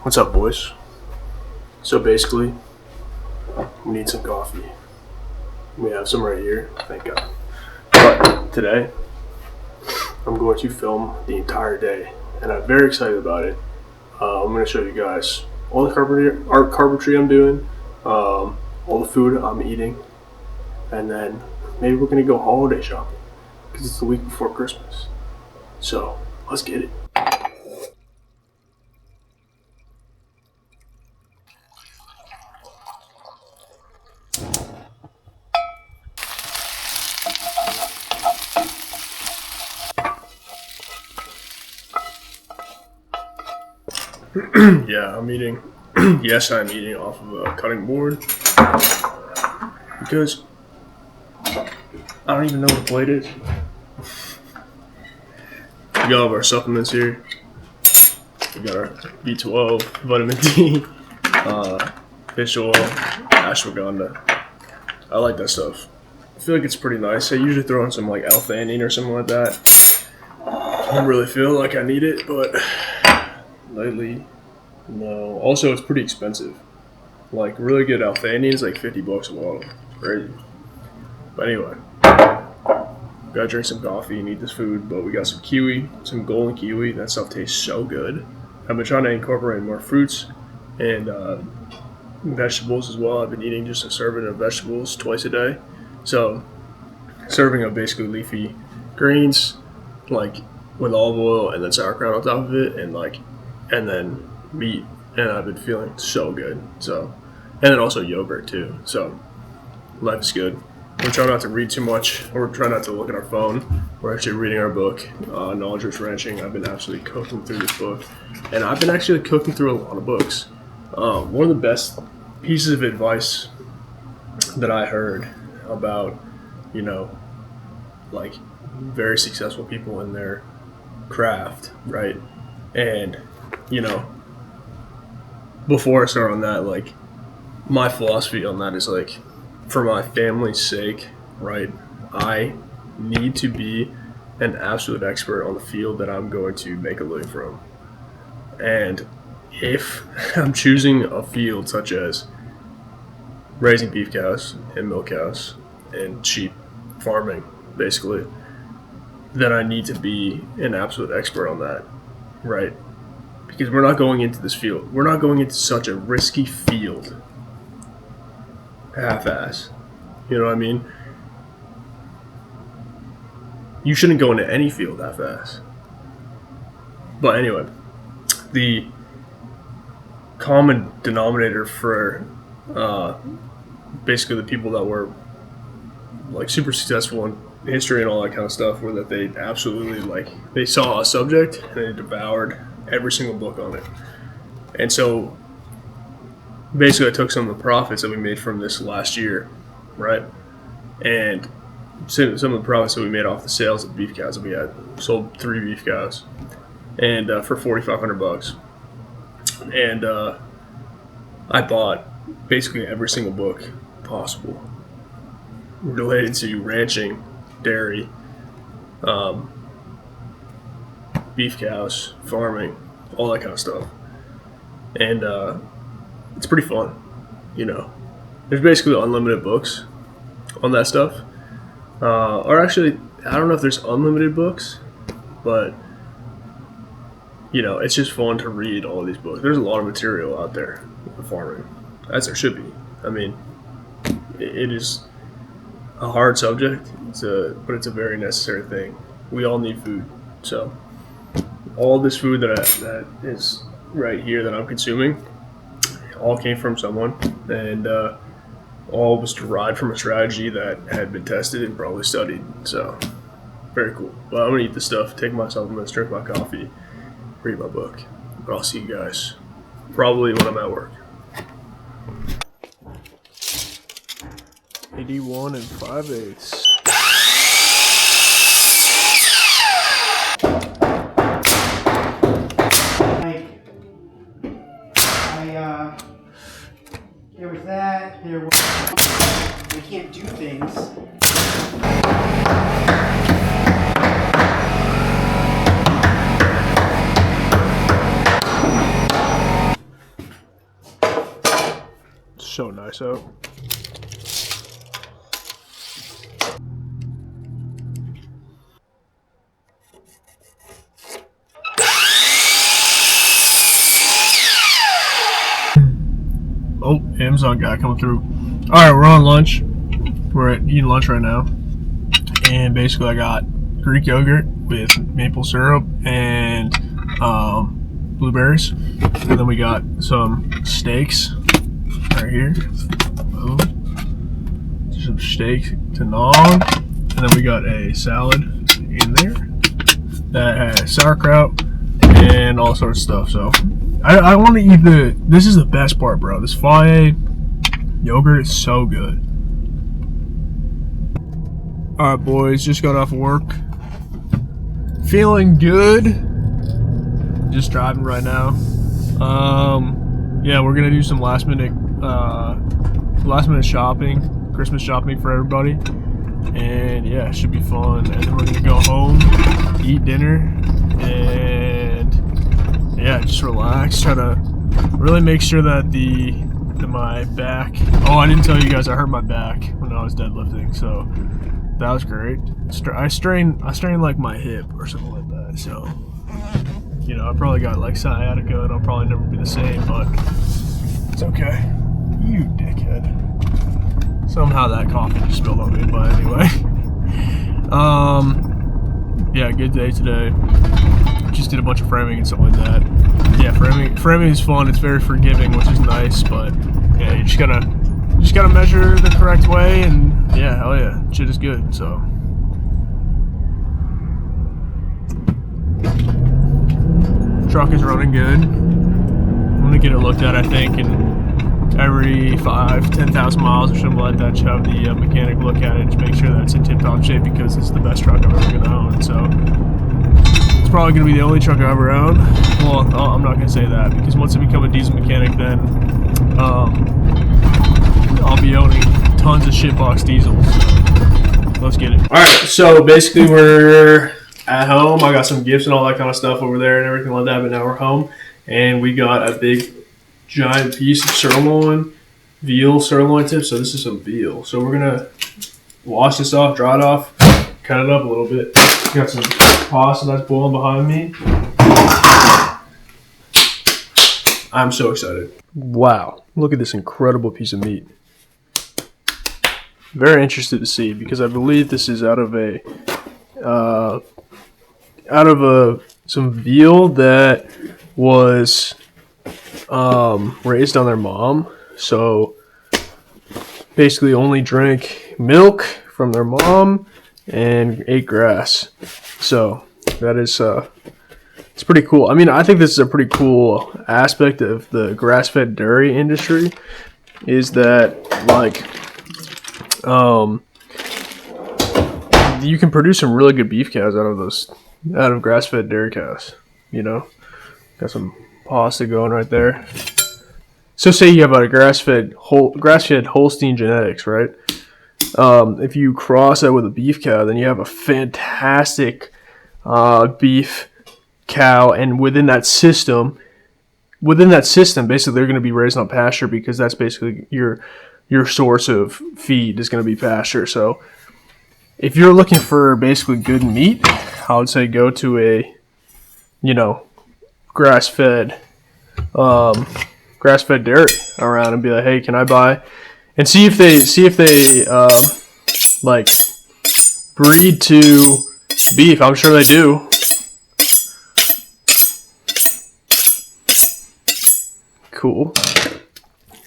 What's up, boys? So basically, we need some coffee. We have some right here, thank God. But today, I'm going to film the entire day, and I'm very excited about it. I'm going to show you guys all the carpentry I'm doing, all the food I'm eating, and then maybe we're going to go holiday shopping because it's the week before Christmas. So let's get it. Yeah, I'm eating. Yes, I'm eating off of a cutting board because I don't even know what the plate is. We got all of our supplements here. We got our B12, vitamin D, fish oil, ashwagandha. I like that stuff. I feel like it's pretty nice. I usually throw in some like L-theanine or something like that. I don't really feel like I need it, but lately, no. Also, it's pretty expensive. Like, really good L-theanine is like $50 a bottle. Crazy. But anyway, gotta drink some coffee and eat this food. But we got some kiwi, some golden kiwi. That stuff tastes so good. I've been trying to incorporate more fruits and vegetables as well. I've been eating just a serving of vegetables twice a day. So, serving of basically leafy greens, like with olive oil and then sauerkraut on top of it, and then meat, and I've been feeling so good. So, and then also yogurt too. So, life is good. We're trying not to read too much, or we're trying not to look at our phone. We're actually reading our book, Knowledge Rich Ranching. I've been absolutely cooking through this book, and I've been actually cooking through a lot of books. One of the best pieces of advice that I heard about, like very successful people in their craft, right? And before I start on that, like, my philosophy on that is, like, for my family's sake, right, I need to be an absolute expert on the field that I'm going to make a living from. And if I'm choosing a field such as raising beef cows and milk cows and sheep farming, basically, then I need to be an absolute expert on that, right? Because we're not going into this field. We're not going into such a risky field half-ass. You know what I mean? You shouldn't go into any field half-ass. But anyway, the common denominator for basically the people that were like super successful in history and all that kind of stuff were that they absolutely, like, they saw a subject and they devoured every single book on it. And so basically I took some of the profits that we made from this last year, right? And some of the profits that we made off the sales of beef cows that we had. Sold 3 beef cows and for $4,500. And I bought basically every single book possible related to ranching, dairy, beef cows, farming, all that kind of stuff. And it's pretty fun, There's basically unlimited books on that stuff. Or actually, I don't know if there's unlimited books, but, it's just fun to read all of these books. There's a lot of material out there for farming, as there should be. I mean, it is a hard subject, but it's a very necessary thing. We all need food, so all this food that is right here that I'm consuming all came from someone, and all was derived from a strategy that had been tested and probably studied. So very cool. Well, I'm gonna eat this stuff, take my supplements, drink my coffee, read my book. But I'll see you guys probably when I'm at work. 81 5/8. There was that, I can't do things. so nice out. Oh, Amazon guy coming through. Alright, we're on lunch. We're eating lunch right now. And basically I got Greek yogurt with maple syrup and blueberries. And then we got some steaks right here. Boom. Some steaks to gnaw on. And then we got a salad in there that has sauerkraut and all sorts of stuff. So I want to eat this is the best part, bro. This Faye yogurt is so good. Alright, boys, just got off work. Feeling good. Just driving right now. Yeah, we're gonna do some last minute shopping, Christmas shopping for everybody. And yeah, it should be fun. And then we're gonna go home, eat dinner, and yeah, just relax. Try to really make sure that my back. Oh, I didn't tell you guys I hurt my back when I was deadlifting, so that was great. I strained like my hip or something like that. So you know, I probably got like sciatica, and I'll probably never be the same, but it's okay. You dickhead. Somehow that coffee just spilled on me, but anyway. Yeah, good day today. Just did a bunch of framing and stuff like that. Yeah, framing is fun. It's very forgiving, which is nice, but yeah, you just gotta measure the correct way, and yeah, hell yeah, shit is good. So truck is running good. I'm gonna get it looked at, I think, in every 10,000 miles or something like that. Should have the mechanic look at it to make sure that it's in tip-top shape, because it's the best truck I'm ever gonna own. So it's probably gonna be the only truck I ever own. Well, I'm not gonna say that, because once I become a diesel mechanic, then I'll be owning tons of shitbox diesels. So let's get it. All right, so basically we're at home. I got some gifts and all that kind of stuff over there and everything like that, but now we're home, and we got a big giant piece of sirloin, veal sirloin tip. So this is some veal. So we're gonna wash this off, dry it off, cut it up a little bit. Got some pasta that's boiling behind me. I'm so excited. Wow, look at this incredible piece of meat. Very interested to see, because I believe this is out of some veal that was raised on their mom. So basically only drank milk from their mom and ate grass. So that is it's pretty cool. I mean, I think this is a pretty cool aspect of the grass-fed dairy industry, is that like you can produce some really good beef cows out of grass-fed dairy cows. You know, got some pasta going right there. So say you have a grass-fed Holstein genetics, right? If you cross that with a beef cow, then you have a fantastic beef cow, and within that system, basically they're going to be raised on pasture, because that's basically your source of feed is going to be pasture. So if you're looking for basically good meat, I would say go to a, you know, grass-fed dairy around and be like, hey, can I buy? And see if they like breed to beef. I'm sure they do. Cool.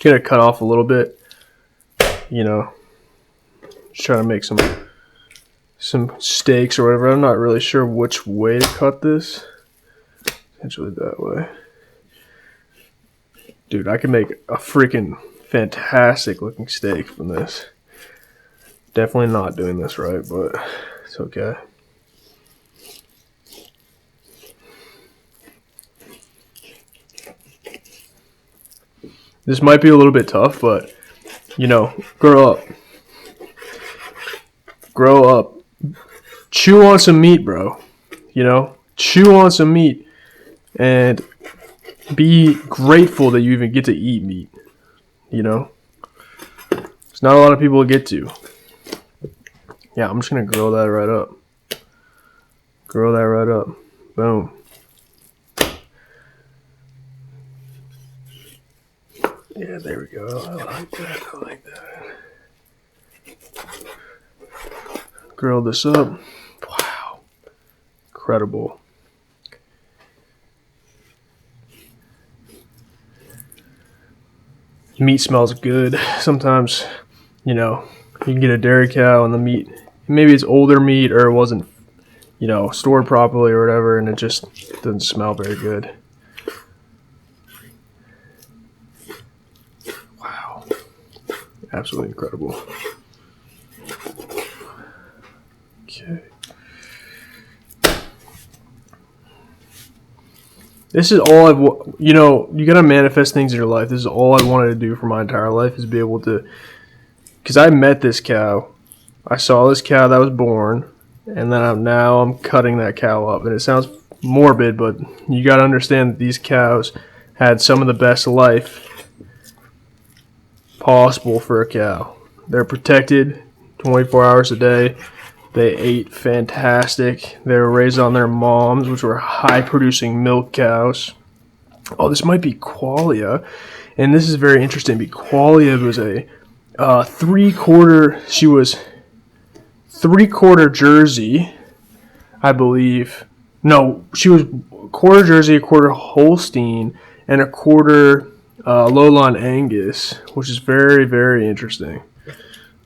Get it cut off a little bit. You know, just trying to make some steaks or whatever. I'm not really sure which way to cut this. Potentially that way. Dude, I can make a freaking fantastic looking steak from this. Definitely not doing this right, but it's okay. This might be a little bit tough, but you know, grow up. Chew on some meat, bro. You know, chew on some meat and be grateful that you even get to eat meat. You know, It's not a lot of people to get to. Yeah, I'm just going to grill that right up. Grill that right up. Boom. Yeah, there we go. I like that. I like that. Grill this up. Wow. Incredible. Meat smells good. Sometimes, you can get a dairy cow and the meat, maybe it's older meat or it wasn't, stored properly or whatever, and it just doesn't smell very good. Wow. Absolutely incredible. Okay. This is all you gotta manifest things in your life. This is all I wanted to do for my entire life, is be able to, because I met this cow. I saw this cow that was born, and then I'm cutting that cow up. And it sounds morbid, but you gotta understand that these cows had some of the best life possible for a cow. They're protected 24 hours a day. They ate fantastic. They were raised on their moms, which were high-producing milk cows. Oh, this might be Qualia, and this is very interesting. Qualia was a she was three-quarter Jersey, I believe. No, she was quarter Jersey, a quarter Holstein, and a quarter Lowline Angus, which is very, very interesting.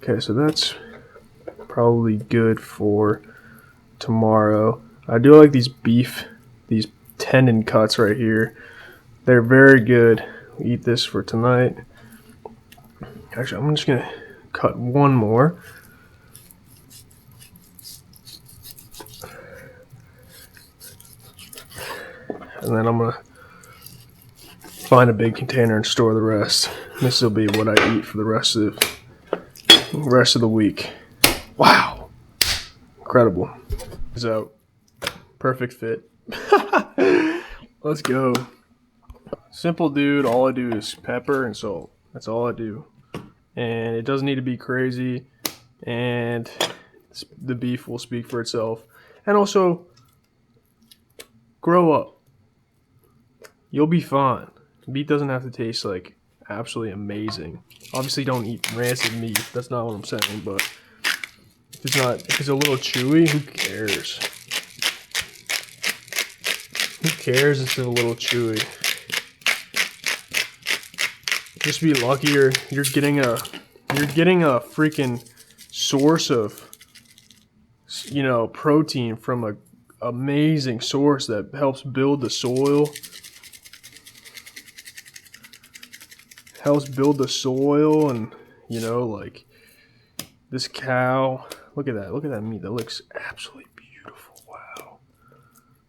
Okay, so that's probably good for tomorrow. I do like these tendon cuts right here. They're very good. We eat this for tonight. Actually, I'm just going to cut one more. And then I'm going to find a big container and store the rest. This will be what I eat for the rest of the week. Wow. Incredible. So, perfect fit. Let's go. Simple dude. All I do is pepper and salt. That's all I do. And it doesn't need to be crazy. And the beef will speak for itself. And also, grow up. You'll be fine. Meat doesn't have to taste like absolutely amazing. Obviously, don't eat rancid meat. That's not what I'm saying. But if it's a little chewy, who cares? Who cares if it's a little chewy? Just be lucky you're getting a freaking source of protein from a amazing source that helps build the soil. And like this cow. Look at that meat. That looks absolutely beautiful. Wow.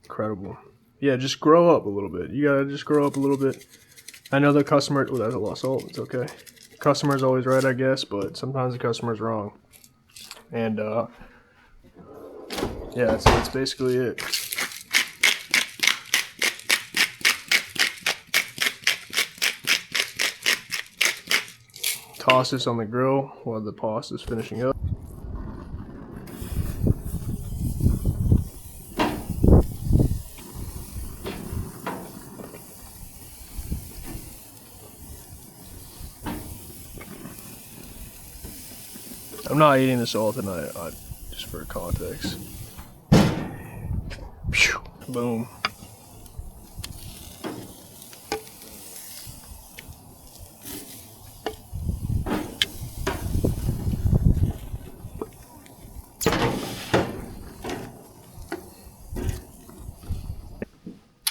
Incredible. Yeah, just grow up a little bit. You gotta just grow up a little bit. I know the customer, that's a lot of salt. It's okay. The customer's always right, I guess, but sometimes the customer's wrong. And yeah, that's basically it. Toss this on the grill while the pasta is finishing up. I'm not eating this all tonight, just for context. Boom.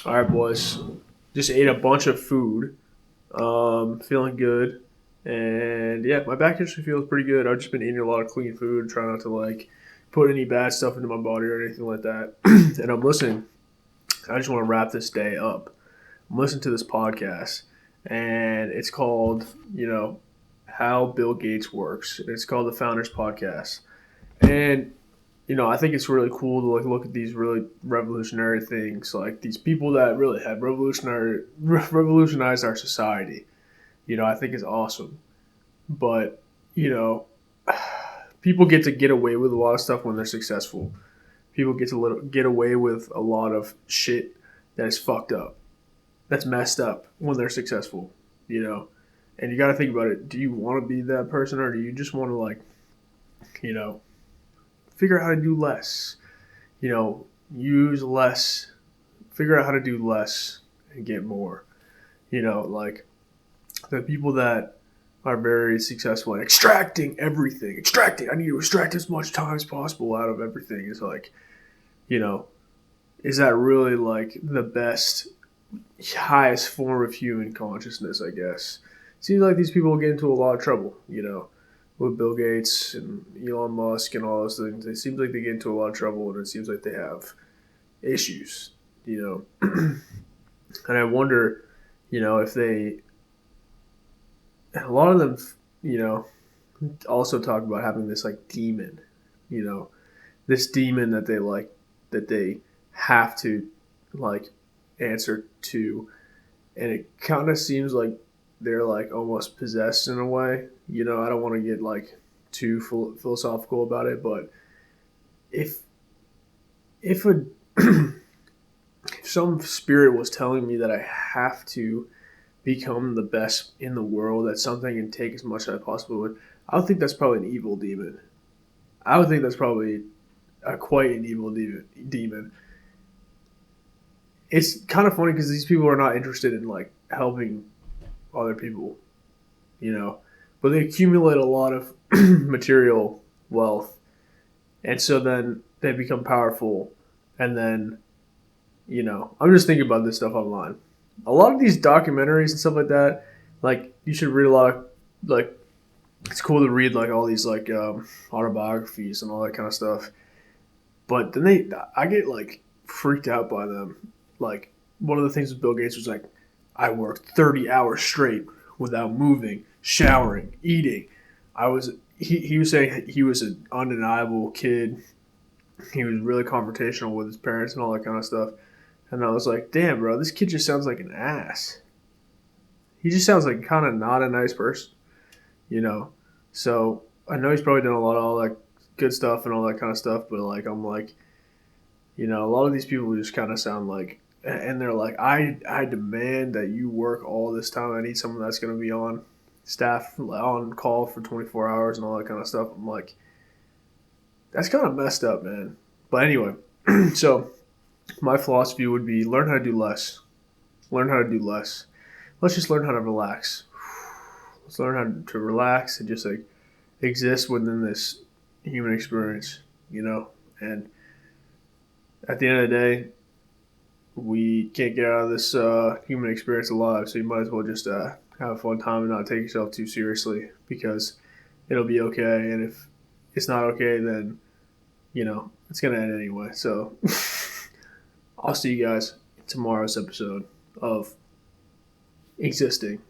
All right, boys. Just ate a bunch of food. Feeling good. And yeah, my back actually feels pretty good. I've just been eating a lot of clean food, trying not to put any bad stuff into my body or anything like that. And I'm listening. I just want to wrap this day up. I'm listening to this podcast, and it's called, How Bill Gates Works. It's called the Founders Podcast. And, I think it's really cool to look at these really revolutionary things, like these people that really have revolutionized our society. I think it's awesome. But you know, people get away with a lot of stuff when they're successful. People get away with a lot of shit that is fucked up, that's messed up when they're successful, you know. And you got to think about it. Do you want to be that person, or do you just want to you know, figure out how to do less? You know, use less, figure out how to do less and get more. You know, like the people that are very successful at extracting everything, extracting. I need to extract as much time as possible out of everything. Is like, you know, is that really like the best, highest form of human consciousness? I guess. Seems like these people get into a lot of trouble. You know, with Bill Gates and Elon Musk and all those things. It seems like they get into a lot of trouble, and it seems like they have issues. You know, and I wonder, you know, if they, a lot of them, you know, also talk about having this like demon, you know, this demon that they have to like answer to, and it kind of seems like they're like almost possessed in a way. You know, I don't want to get like too philosophical about it, but if if a if some spirit was telling me that I have to become the best in the world at something and take as much as I possibly would, I would think that's probably an evil demon. I would think that's probably quite an evil demon. It's kind of funny because these people are not interested in like helping other people, you know, but they accumulate a lot of material wealth, and so then they become powerful, and then, you know, I'm just thinking about this stuff online. A lot of these documentaries and stuff like that, like you should read a lot of like, it's cool to read like all these like autobiographies and all that kind of stuff. But then I get like freaked out by them. Like one of the things with Bill Gates was like, I worked 30 hours straight without moving, showering, eating. He was saying he was an undeniable kid. He was really confrontational with his parents and all that kind of stuff. And I was like, damn, bro, this kid just sounds like an ass. He just sounds like kind of not a nice person, you know? So I know he's probably done a lot of all that good stuff and all that kind of stuff, but like, I'm like, you know, a lot of these people just kind of sound like, and they're like, I demand that you work all this time. I need someone that's going to be on staff, on call for 24 hours and all that kind of stuff. I'm like, that's kind of messed up, man. But anyway, so my philosophy would be learn how to do less. Learn how to do less. Let's just learn how to relax. Let's learn how to relax and just like exist within this human experience, you know? And at the end of the day, we can't get out of this human experience alive, so you might as well just have a fun time and not take yourself too seriously, because it'll be okay. And if it's not okay, then, you know, it's going to end anyway. So I'll see you guys in tomorrow's episode of Existing.